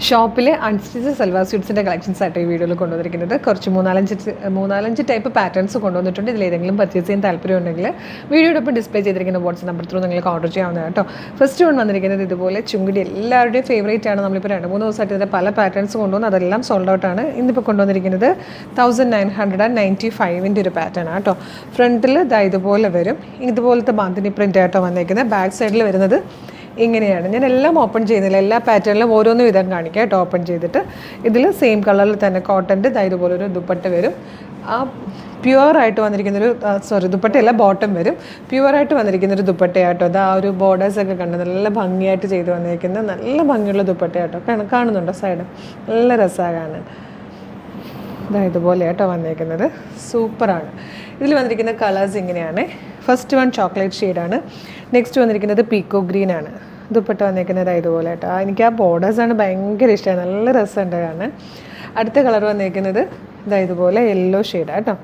ഷോപ്പിലെ unstitch salwar സ്യൂട്ട്സിൻ്റെ collections ആയിട്ട് ഈ വീഡിയോയിൽ കൊണ്ടുവന്നിരിക്കുന്നത് കുറച്ച് മൂന്നാലഞ്ച് ടൈപ്പ് പാറ്റേൺസ് കൊണ്ടുവന്നിട്ടുണ്ട്. ഇതിലേതെങ്കിലും പർച്ചേസ് ചെയ്യാൻ താല്പര്യമുണ്ടെങ്കിൽ വീഡിയോടൊപ്പം ഡിസ്പ്ലേ ചെയ്തിരിക്കുന്ന വാട്സ്ആപ്പ് നമ്പർ ത്രൂ നിങ്ങൾക്ക് ഓർഡർ ചെയ്യാവുന്നതാണ് കേട്ടോ. ഫസ്റ്റ് വൺ വന്നിരിക്കുന്നത് ഇതുപോലെ ചുങ്കിടി എല്ലാവരുടെയും ഫേവറേറ്റ് ആണ്. നമ്മളിപ്പോൾ 2-3 ദിവസമായിട്ട് ഇതിൻ്റെ പല പാറ്റേൺസ് കൊണ്ടുവന്ന് അതെല്ലാം സോൾഡ് ഔട്ടാണ്. ഇന്നിപ്പോൾ കൊണ്ടുവന്നിരിക്കുന്നത് 1995 ഒരു പാറ്റേൺ ആണ് കേട്ടോ. ഫ്രണ്ടിൽ ഇതുപോലെ വരും, ഇതുപോലത്തെ ബാന്തിനി പ്രിൻ്റ് ആയിട്ടോ വന്നേക്കുന്നത്. ബാക്ക് സൈഡിൽ വരുന്നത് ഇങ്ങനെയാണ്. ഞാൻ എല്ലാം ഓപ്പൺ ചെയ്യുന്നില്ല, എല്ലാ പാറ്റേണിലും ഓരോന്നും വിധം കാണിക്കാം കേട്ടോ. ഓപ്പൺ ചെയ്തിട്ട് ഇതിൽ സെയിം കളറിൽ തന്നെ കോട്ടൻ്റെ ഇതുപോലെ ഒരു ദുപ്പട്ട വരും. ആ പ്യുവറായിട്ട് വന്നിരിക്കുന്നൊരു ദുപ്പട്ടയല്ല, ബോട്ടം വരും. പ്യുവറായിട്ട് വന്നിരിക്കുന്നൊരു ദുപ്പട്ടയാട്ടോ. അത് ആ ഒരു ബോർഡേഴ്സൊക്കെ കണ്ട് നല്ല ഭംഗിയായിട്ട് ചെയ്ത് വന്നിരിക്കുന്ന നല്ല ഭംഗിയുള്ള ദുപ്പട്ടയാട്ടോ. കാണുന്നുണ്ടോ സൈഡ്? നല്ല രസമാണ്. ഇതുപോലെ ആട്ടോ വന്നിരിക്കുന്നത്, സൂപ്പറാണ്. ഇതിൽ വന്നിരിക്കുന്ന കളേഴ്സ് ഇങ്ങനെയാണ്. ഫസ്റ്റ് വൺ ചോക്ലേറ്റ് ഷെയ്ഡാണ്. നെക്സ്റ്റ് വന്നിരിക്കുന്നത് പീക്കോ ഗ്രീൻ ആണ്. ദുപ്പട്ട വന്നിരിക്കുന്നത് ഇതുപോലെ കേട്ടോ. എനിക്ക് ആ ബോർഡേഴ്സാണ് ഭയങ്കര ഇഷ്ടമാണ്, നല്ല രസമുണ്ട് കാണാൻ. അടുത്ത കളർ വന്നിരിക്കുന്നത് ഇതുപോലെ യെല്ലോ ഷെയ്ഡാണ് കേട്ടോ.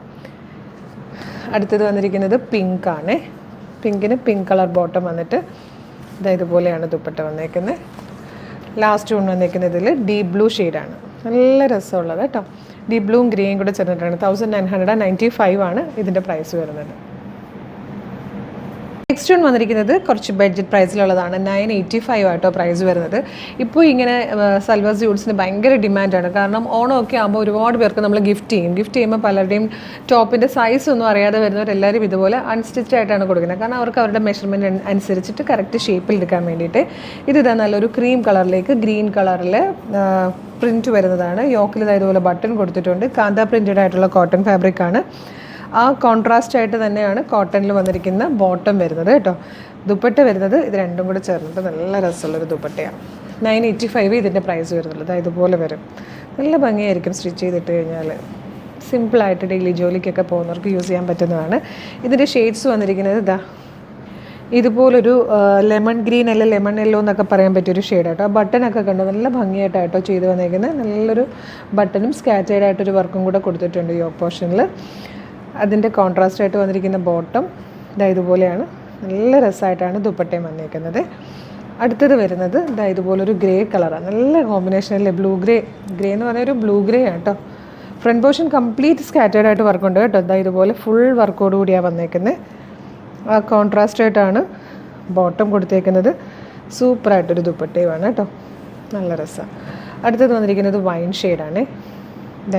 അടുത്തത് വന്നിരിക്കുന്നത് പിങ്ക് ആണ്. പിങ്കിന് പിങ്ക് കളർ ബോട്ടം വന്നിട്ട് ഇതുപോലെയാണ് ദുപ്പട്ട വന്നിരിക്കുന്നത്. ലാസ്റ്റ് വൺ വന്നിരിക്കുന്നതിൽ ഡീപ് ബ്ലൂ ഷെയ്ഡാണ്, നല്ല രസമുള്ളത് കേട്ടോ. ഡീപ് ബ്ലൂവും ഗ്രീയും കൂടെ ചേർന്നിട്ടാണ്. 1995 ആണ് ഇതിൻ്റെ പ്രൈസ് വരുന്നത്. നെക്സ്റ്റ് വൺ വന്നിരിക്കുന്നത് കുറച്ച് ബഡ്ജറ്റ് പ്രൈസിലുള്ളതാണ്. 985 ആട്ടോ പ്രൈസ് വരുന്നത്. ഇപ്പോൾ ഇങ്ങനെ സൽവാർ സ്യൂട്ട്സിന് ഭയങ്കര ഡിമാൻഡാണ്. കാരണം ഓണമൊക്കെ ആകുമ്പോൾ ഒരുപാട് പേർക്ക് നമ്മൾ ഗിഫ്റ്റ് ചെയ്യുമ്പോൾ പലരുടെയും ടോപ്പിൻ്റെ സൈസ് ഒന്നും അറിയാതെ വരുന്നവരെല്ലാവരും ഇതുപോലെ അൺസ്റ്റിച്ച് ആയിട്ടാണ് കൊടുക്കുന്നത്. കാരണം അവർക്ക് അവരുടെ മെഷർമെൻറ്റ് അനുസരിച്ചിട്ട് കറക്റ്റ് ഷേപ്പിൽ എടുക്കാൻ വേണ്ടിയിട്ട്. ഇതിതാ നല്ലൊരു ക്രീം കളറിലേക്ക് ഗ്രീൻ കളറിൽ പ്രിൻറ്റ് വരുന്നതാണ്. യോക്കിൽ ഇതുപോലെ ബട്ടൺ കൊടുത്തിട്ടുണ്ട്. കാന്ത പ്രിൻറ്റഡ് ആയിട്ടുള്ള കോട്ടൺ ഫാബ്രിക്കാണ്. ആ കോൺട്രാസ്റ്റ് ആയിട്ട് തന്നെയാണ് കോട്ടണിൽ വന്നിരിക്കുന്ന ബോട്ടം വരുന്നത് കേട്ടോ. ദുപ്പട്ട വരുന്നത് ഇത് രണ്ടും കൂടെ ചേർന്നിട്ട് നല്ല രസമുള്ളൊരു ദുപ്പട്ടയാണ്. 985 ഇതിൻ്റെ പ്രൈസ് വരുന്നുള്ളത്. ഇതുപോലെ വരും, നല്ല ഭംഗിയായിരിക്കും സ്റ്റിച്ച് ചെയ്തിട്ട് കഴിഞ്ഞാൽ. സിമ്പിളായിട്ട് ഡെയിലി ജോലിക്കൊക്കെ പോകുന്നവർക്ക് യൂസ് ചെയ്യാൻ പറ്റുന്നതാണ്. ഇതിൻ്റെ ഷെയ്ഡ്സ് വന്നിരിക്കുന്നത് ഇതുപോലൊരു ലെമൺ ഗ്രീൻ അല്ല ലെമൺ യെല്ലോ എന്നൊക്കെ പറയാൻ പറ്റിയൊരു ഷെയ്ഡായിട്ടോ. ആ ബട്ടനൊക്കെ കണ്ടു നല്ല ഭംഗിയായിട്ടായിട്ടോ ചെയ്ത് വന്നേക്കുന്നത്. നല്ലൊരു ബട്ടണും സ്കാറ്റേഡായിട്ടൊരു വർക്കും കൂടെ കൊടുത്തിട്ടുണ്ട് യോക്ക് പോർഷനിൽ. അതിൻ്റെ കോൺട്രാസ്റ്റ് ആയിട്ട് വന്നിരിക്കുന്ന ബോട്ടം ഇതുപോലെയാണ്. നല്ല രസമായിട്ടാണ് ദുപ്പട്ടയും വന്നിരിക്കുന്നത്. അടുത്തത് വരുന്നത് ഇതുപോലൊരു ഗ്രേ കളറാണ്, നല്ല കോമ്പിനേഷനിൽ ബ്ലൂ ഗ്രേ എന്ന് പറഞ്ഞാൽ ഒരു ബ്ലൂ ഗ്രേ ആണ് കേട്ടോ. ഫ്രണ്ട് പോർഷൻ കംപ്ലീറ്റ് സ്കാറ്റേഡ് ആയിട്ട് വർക്കുണ്ട് കേട്ടോ. ഇതുപോലെ ഫുൾ വർക്കോട് കൂടിയാണ് വന്നേക്കുന്നത്. ആ കോൺട്രാസ്റ്റ് ആയിട്ടാണ് ബോട്ടം കൊടുത്തേക്കുന്നത്. സൂപ്പറായിട്ടൊരു ദുപ്പട്ടയുമാണ് കേട്ടോ, നല്ല രസമാണ്. അടുത്തത് വന്നിരിക്കുന്നത് വൈൻ ഷെയ്ഡാണ്.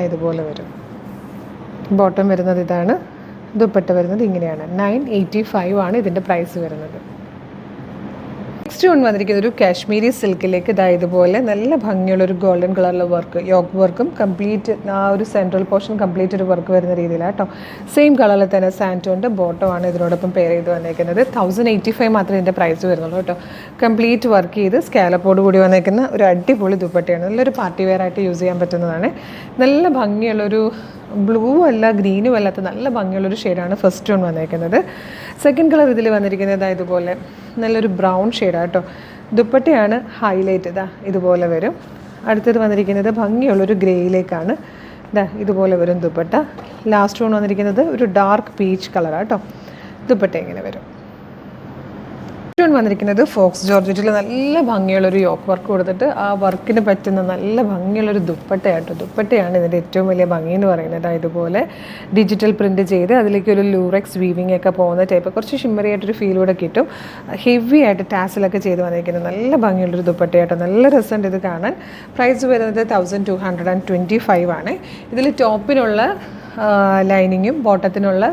ഇതുപോലെ വരും. ബോട്ടം വരുന്നത് ഇതാണ്, ദുപ്പട്ട വരുന്നത് ഇങ്ങനെയാണ്. 985 ആണ് ഇതിൻ്റെ പ്രൈസ് വരുന്നത്. നെക്സ്റ്റ് വൺ വന്നിരിക്കുന്നത് ഒരു കാശ്മീരി സിൽക്കിലേക്ക് ഇതുപോലെ നല്ല ഭംഗിയുള്ളൊരു ഗോൾഡൻ കളറിലെ വർക്ക്, യോക്ക് വർക്കും കംപ്ലീറ്റ് ആ ഒരു സെൻട്രൽ പോർഷൻ കംപ്ലീറ്റ് ഒരു വർക്ക് വരുന്ന രീതിയിലാണ് കേട്ടോ. സെയിം കളറിൽ തന്നെ സാൻറ്റോൻ്റെ ബോട്ടമാണ് ഇതിനോടൊപ്പം പെയർ ചെയ്ത് വന്നേക്കുന്നത്. 1085 മാത്രമേ ഇതിൻ്റെ പ്രൈസ് വരുന്നുള്ളൂ കേട്ടോ. കംപ്ലീറ്റ് വർക്ക് ചെയ്ത് സ്കാലപ്പോട് കൂടി വന്നേക്കുന്ന ഒരു അടിപൊളി ദുപ്പട്ടയാണ്. നല്ലൊരു പാർട്ടി വെയർ ആയിട്ട് യൂസ് ചെയ്യാൻ പറ്റുന്നതാണ്. നല്ല ഭംഗിയുള്ളൊരു ബ്ലൂ അല്ല ഗ്രീനും അല്ലാത്ത നല്ല ഭംഗിയുള്ളൊരു ഷെയ്ഡാണ് ഫസ്റ്റ് വൺ വന്നേക്കുന്നത്. സെക്കൻഡ് കളർ ഇതിൽ വന്നിരിക്കുന്നത് ഇതുപോലെ നല്ലൊരു ബ്രൗൺ ഷെയ്ഡാണ് കേട്ടോ. ദുപ്പട്ടയാണ് ഹൈലൈറ്റ് ഇതുപോലെ വരും. അടുത്തത് വന്നിരിക്കുന്നത് ഭംഗിയുള്ളൊരു ഗ്രേയിലേക്കാണ്. ഇതുപോലെ വരും ദുപ്പട്ട. ലാസ്റ്റ് വൺ വന്നിരിക്കുന്നത് ഒരു ഡാർക്ക് പീച്ച് കളറാണ് കേട്ടോ. ദുപ്പട്ട ഇങ്ങനെ വരും. വന്നിരിക്കുന്നത് ഫോക്സ് ജോർജറ്റിൽ നല്ല ഭംഗിയുള്ളൊരു യോക്ക് വർക്ക് കൊടുത്തിട്ട് ആ വർക്കിന് പറ്റുന്ന നല്ല ഭംഗിയുള്ളൊരു ദുപ്പട്ടയാട്ടോ. ദുപ്പട്ടയാണ് ഇതിൻ്റെ ഏറ്റവും വലിയ ഭംഗി എന്ന് പറയുന്നത്. ഇതുപോലെ ഡിജിറ്റൽ പ്രിൻറ്റ് ചെയ്ത് അതിലേക്ക് ഒരു ലൂറക്സ് വീവിങ് ഒക്കെ പോകുന്ന ടൈപ്പ് കുറച്ച് ഷിമ്മറി ആയിട്ടൊരു ഫീൽ കൂടെ കിട്ടും. ഹെവി ആയിട്ട് ടാസിലൊക്കെ ചെയ്ത് വന്നിരിക്കുന്നത് നല്ല ഭംഗിയുള്ളൊരു ദുപ്പട്ടയാട്ടോ. നല്ല രസമുണ്ട് ഇത് കാണാൻ. പ്രൈസ് വരുന്നത് 1225 ആണ്. ഇതിൽ ടോപ്പിനുള്ള ലൈനിങ്ങും ബോട്ടത്തിനുള്ള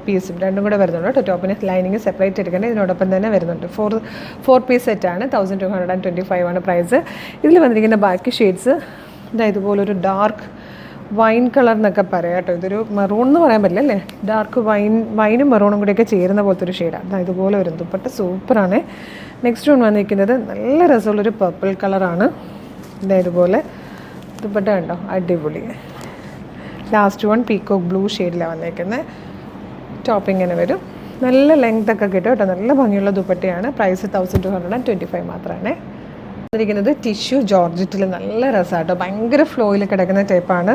പീസും രണ്ടും കൂടെ വരുന്നുണ്ട് കേട്ടോ. ടോപ്പിന് ലൈനിങ് സെപ്പറേറ്റ് എടുക്കേണ്ടത് ഇതിനോടൊപ്പം തന്നെ വരുന്നുണ്ട്. 4 പീസ് സെറ്റാണ്. 1225 ആണ് പ്രൈസ്. ഇതിൽ വന്നിരിക്കുന്ന ബാക്കി ഷെയ്ഡ്സ് ഇതുപോലൊരു ഡാർക്ക് വൈൻ കളർ എന്നൊക്കെ പറയാം കേട്ടോ. ഇതൊരു മെറൂൺ എന്ന് പറയാൻ പറ്റില്ല അല്ലേ, ഡാർക്ക് വൈനും മെറൂണും കൂടെയൊക്കെ ചേരുന്ന പോലത്തെ ഒരു ഷെയ്ഡാണ്. ഇതുപോലെ വരും ദുപ്പട്ട, സൂപ്പറാണ്. നെക്സ്റ്റ് വൺ വന്നിരിക്കുന്നത് നല്ല രസമുള്ളൊരു പർപ്പിൾ കളറാണ്. ഇതുപോലെ ദുപ്പട്ട കണ്ടോ, അടിപൊളി. ലാസ്റ്റ് വൺ പീക്കോക്ക് ബ്ലൂ ഷെയ്ഡിലാണ് വന്നേക്കുന്നത്. ടോപ്പ് ഇങ്ങനെ വരും. നല്ല ലെങ്ത് ഒക്കെ കിട്ടും കേട്ടോ. നല്ല ഭംഗിയുള്ള ദുപ്പട്ടയാണ്. പ്രൈസ് 1225 മാത്രമാണ്. ഇരിക്കുന്നത് ടിഷ്യൂ ജോർജറ്റിൽ നല്ല രസമാട്ടോ. ഭയങ്കര ഫ്ലോയിൽ കിടക്കുന്ന ടൈപ്പാണ്.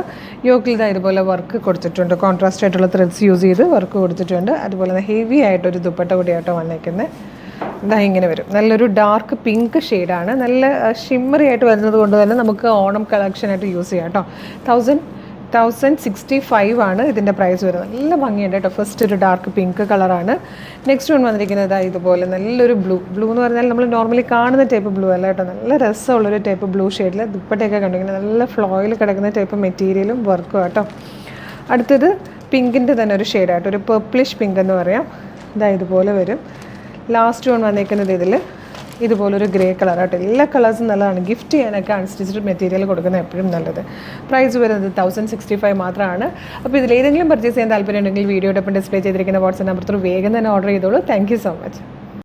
യോക്കിൽ ഇതുപോലെ വർക്ക് കൊടുത്തിട്ടുണ്ട്. കോൺട്രാസ്റ്റ് ആയിട്ടുള്ള ത്രെഡ്സ് യൂസ് ചെയ്ത് വർക്ക് കൊടുത്തിട്ടുണ്ട്. അതുപോലെ തന്നെ ഹെവി ആയിട്ടൊരു ദുപ്പട്ട കൂടിയാട്ടോ വന്നേക്കുന്നത്. ഇതാ ഇങ്ങനെ വരും. നല്ലൊരു ഡാർക്ക് പിങ്ക് ഷെയ്ഡാണ്. നല്ല ഷിമ്മറി ആയിട്ട് വരുന്നത് കൊണ്ട് തന്നെ നമുക്ക് ഓണം കളക്ഷനായിട്ട് യൂസ് ചെയ്യാം കേട്ടോ. 1065 ആണ് ഇതിൻ്റെ പ്രൈസ് വരുന്നത്. നല്ല ഭംഗിയുണ്ട് കേട്ടോ. ഫസ്റ്റ് ഒരു ഡാർക്ക് പിങ്ക് കളറാണ്. നെക്സ്റ്റ് വൺ വന്നിരിക്കുന്നത് ഇതുപോലെ നല്ലൊരു ബ്ലൂ എന്ന് പറഞ്ഞാൽ നമ്മൾ നോർമലി കാണുന്ന ടൈപ്പ് ബ്ലൂ അല്ല കേട്ടോ. നല്ല രസമുള്ളൊരു ടൈപ്പ് ബ്ലൂ ഷെയ്ഡിൽ ദുപ്പട്ടയൊക്കെ കണ്ടിരിക്കുന്നത് നല്ല ഫ്ലോയിൽ കിടക്കുന്ന ടൈപ്പ് മെറ്റീരിയലും വർക്കും കേട്ടോ. അടുത്തത് പിങ്കിൻ്റെ തന്നെ ഒരു ഷെയ്ഡായിട്ട് ഒരു പർപ്പിളിഷ് പിങ്ക് എന്ന് പറയാം. ഇതുപോലെ വരും. ലാസ്റ്റ് വൺ വന്നിരിക്കുന്നത് ഇതുപോലൊരു ഗ്രേ കളറായിട്ട്. എല്ലാ കളേഴ്സും നല്ലതാണ്. ഗിഫ്റ്റ് ചെയ്യാനൊക്കെ അൺസ്റ്റിച്ച്ഡ് മെറ്റീരിയൽ കൊടുക്കുന്നത് എപ്പോഴും നല്ലത്. പ്രൈസ് വരുന്നത് 1065 മാത്രമാണ്. അപ്പോൾ ഇതിലേതെങ്കിലും പർച്ചേസ് ചെയ്യാൻ താല്പര്യം ഉണ്ടെങ്കിൽ വീഡിയോടൊപ്പം ഡിസ്പ്ലേ ചെയ്തിരിക്കുന്ന വാട്സ്ആപ്പ് നമ്പർ ത്രൂ വേഗം തന്നെ ഓർഡർ ചെയ്തോളൂ. Thank you so much.